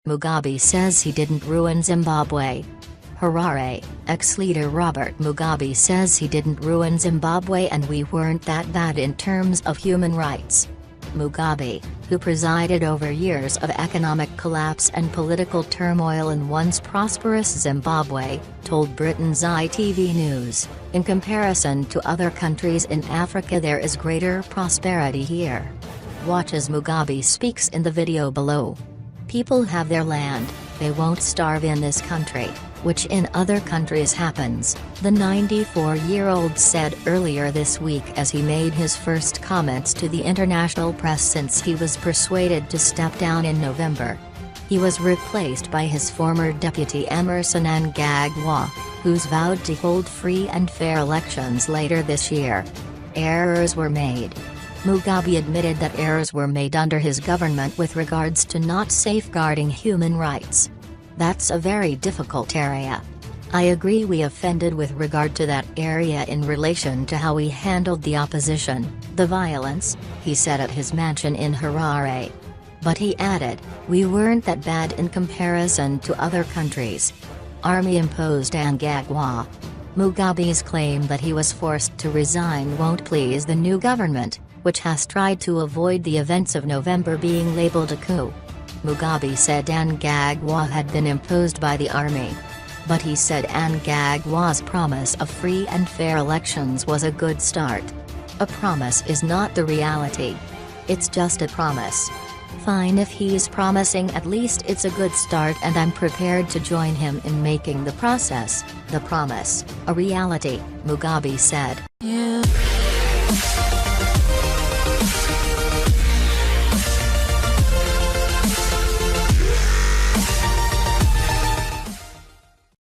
Mugabe says he didn't ruin Zimbabwe. Harare, ex-leader Robert Mugabe says he didn't ruin Zimbabwe and we weren't that bad in terms of human rights. Mugabe, who presided over years of economic collapse and political turmoil in once prosperous Zimbabwe, told Britain's ITV News, "In comparison to other countries in Africa there is greater prosperity here." Watch as Mugabe speaks in the video below. "People have their land, they won't starve in this country, which in other countries happens," the 94-year-old said earlier this week as he made his first comments to the international press since he was persuaded to step down in November. He was replaced by his former deputy Emmerson Mnangagwa, who's vowed to hold free and fair elections later this year. Errors were made. Mugabe admitted that errors were made under his government with regards to not safeguarding human rights. "That's a very difficult area. I agree we offended with regard to that area in relation to how we handled the opposition, the violence," he said at his mansion in Harare. But he added, "We weren't that bad in comparison to other countries." Army imposed Mnangagwa. Mugabe's claim that he was forced to resign won't please the new government, which has tried to avoid the events of November being labeled a coup. Mugabe said Mnangagwa had been imposed by the army. But he said Mnangagwa's promise of free and fair elections was a good start. "A promise is not the reality. It's just a promise. Fine if he's promising, at least it's a good start and I'm prepared to join him in making the process, the promise, a reality," Mugabe said.